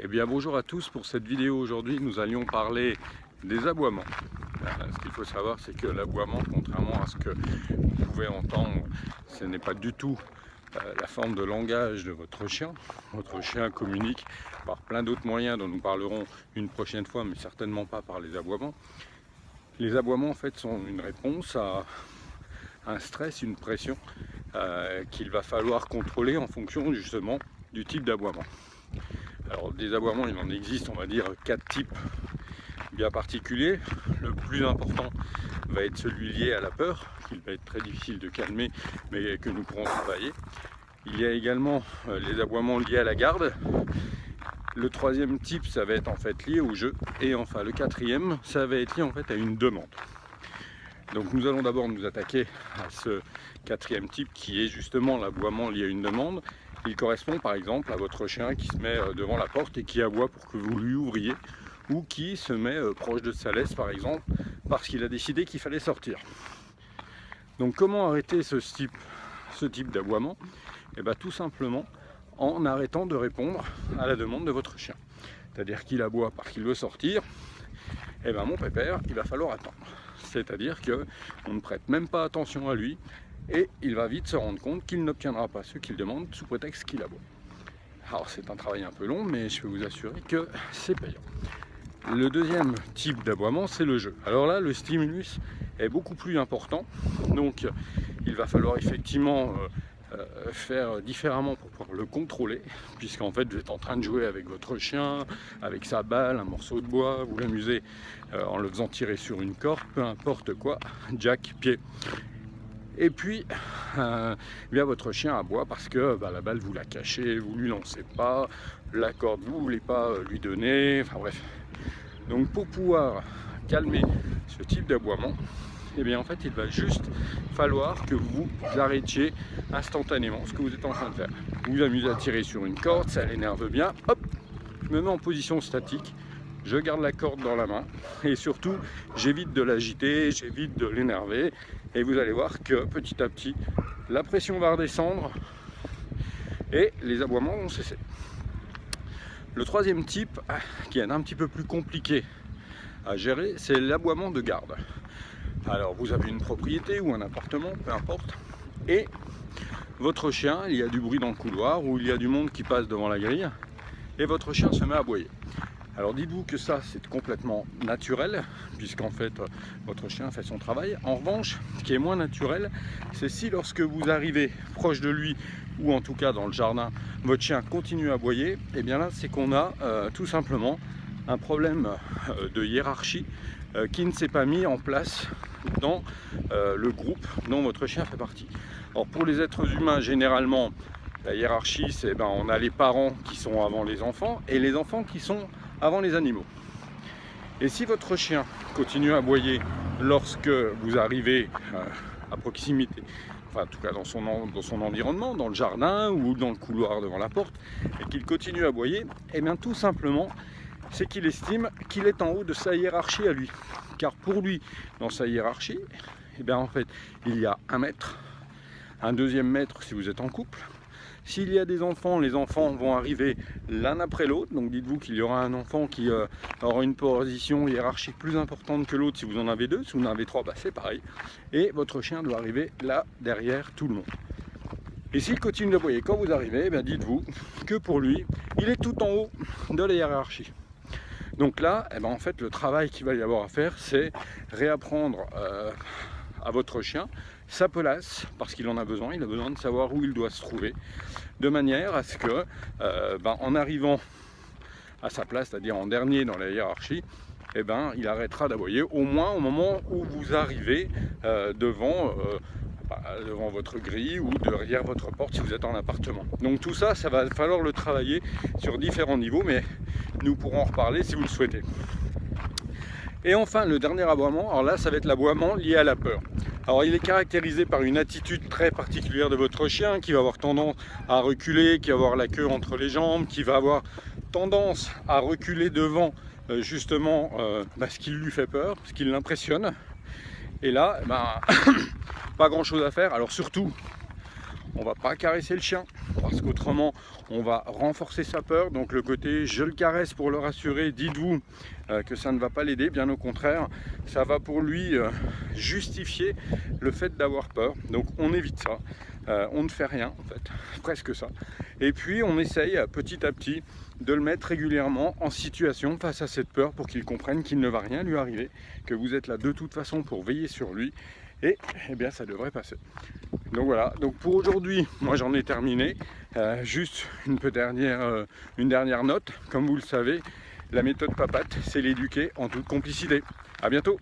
Eh bien bonjour à tous, pour cette vidéo aujourd'hui nous allions parler des aboiements. Ce qu'il faut savoir, c'est que l'aboiement, contrairement à ce que vous pouvez entendre, ce n'est pas du tout la forme de langage de votre chien. Votre chien communique par plein d'autres moyens dont nous parlerons une prochaine fois, mais certainement pas par les aboiements. Les aboiements en fait sont une réponse à un stress, une pression qu'il va falloir contrôler en fonction justement du type d'aboiement. Alors des aboiements, il en existe, on va dire, 4 types bien particuliers. Le plus important va être celui lié à la peur, qu'il va être très difficile de calmer, mais que nous pourrons travailler. Il y a également les aboiements liés à la garde. Le troisième type, ça va être en fait lié au jeu. Et enfin, le quatrième, ça va être lié en fait à une demande. Donc nous allons d'abord nous attaquer à ce quatrième type qui est justement l'aboiement lié à une demande. Il correspond par exemple à votre chien qui se met devant la porte et qui aboie pour que vous lui ouvriez, ou qui se met proche de sa laisse par exemple parce qu'il a décidé qu'il fallait sortir. Donc comment arrêter ce type d'aboiement? Et bien tout simplement en arrêtant de répondre à la demande de votre chien. C'est-à-dire qu'il aboie parce qu'il veut sortir, et bien mon pépère, il va falloir attendre. C'est-à-dire qu'on ne prête même pas attention à lui et il va vite se rendre compte qu'il n'obtiendra pas ce qu'il demande sous prétexte qu'il aboie. Alors c'est un travail un peu long, mais je peux vous assurer que c'est payant. Le deuxième type d'aboiement, c'est le jeu. Alors là, le stimulus est beaucoup plus important, donc il va falloir effectivement faire différemment pour pouvoir le contrôler, puisqu'en fait vous êtes en train de jouer avec votre chien, avec sa balle, un morceau de bois, vous l'amusez en le faisant tirer sur une corde, peu importe quoi, jack, pied. Et puis bien votre chien aboie parce que la balle vous l'a cachée, vous lui lancez pas, la corde vous voulez pas lui donner, enfin bref. Donc pour pouvoir calmer ce type d'aboiement, et bien en fait il va juste falloir que vous arrêtiez instantanément ce que vous êtes en train de faire. Vous vous amusez à tirer sur une corde, ça l'énerve bien, hop, je me mets en position statique, je garde la corde dans la main et surtout j'évite de l'agiter, j'évite de l'énerver, et vous allez voir que petit à petit la pression va redescendre et les aboiements vont cesser. Le troisième type, qui est un petit peu plus compliqué à gérer, c'est l'aboiement de garde. Alors vous avez une propriété ou un appartement, peu importe, et votre chien, il y a du bruit dans le couloir ou il y a du monde qui passe devant la grille et votre chien se met à aboyer. Alors dites-vous que ça c'est complètement naturel, puisqu'en fait votre chien fait son travail. En revanche, ce qui est moins naturel, c'est si lorsque vous arrivez proche de lui, ou en tout cas dans le jardin, votre chien continue à aboyer, et bien là c'est qu'on a tout simplement un problème de hiérarchie qui ne s'est pas mis en place dans le groupe dont votre chien fait partie. Alors pour les êtres humains, généralement, la hiérarchie, c'est on a les parents qui sont avant les enfants et les enfants qui sont avant les animaux. Et si votre chien continue à aboyer lorsque vous arrivez à proximité, enfin en tout cas dans son environnement, dans le jardin ou dans le couloir devant la porte, et qu'il continue à aboyer, et bien tout simplement c'est qu'il estime qu'il est en haut de sa hiérarchie à lui. Car pour lui, dans sa hiérarchie, et bien en fait il y a un maître, un deuxième maître si vous êtes en couple. S'il y a des enfants, les enfants vont arriver l'un après l'autre. Donc dites-vous qu'il y aura un enfant qui aura une position hiérarchique plus importante que l'autre si vous en avez deux. Si vous en avez trois, c'est pareil. Et votre chien doit arriver là, derrière tout le monde. Et s'il continue d'aboyer quand vous arrivez, dites-vous que pour lui, il est tout en haut de la hiérarchie. Donc là, en fait, le travail qu'il va y avoir à faire, c'est réapprendre à votre chien sa place, parce qu'il en a besoin, il a besoin de savoir où il doit se trouver, de manière à ce que, en arrivant à sa place, c'est-à-dire en dernier dans la hiérarchie, il arrêtera d'aboyer, au moins au moment où vous arrivez devant votre grille ou derrière votre porte si vous êtes en appartement. Donc tout ça, ça va falloir le travailler sur différents niveaux, mais nous pourrons en reparler si vous le souhaitez. Et enfin, le dernier aboiement, alors là, ça va être l'aboiement lié à la peur. Alors il est caractérisé par une attitude très particulière de votre chien qui va avoir tendance à reculer, qui va avoir la queue entre les jambes, qui va avoir tendance à reculer devant justement ce qui lui fait peur, ce qui l'impressionne. Et là, pas grand chose à faire. Alors surtout, on va pas caresser le chien, parce qu'autrement on va renforcer sa peur. Donc le côté je le caresse pour le rassurer, dites-vous que ça ne va pas l'aider, bien au contraire, ça va pour lui justifier le fait d'avoir peur. Donc on évite ça, on ne fait rien en fait, presque ça. Et puis on essaye petit à petit de le mettre régulièrement en situation face à cette peur pour qu'il comprenne qu'il ne va rien lui arriver, que vous êtes là de toute façon pour veiller sur lui, et eh bien ça devrait passer. Donc voilà, donc pour aujourd'hui, moi j'en ai terminé. Juste une dernière note, comme vous le savez, la méthode Papate, c'est l'éduquer en toute complicité. À bientôt.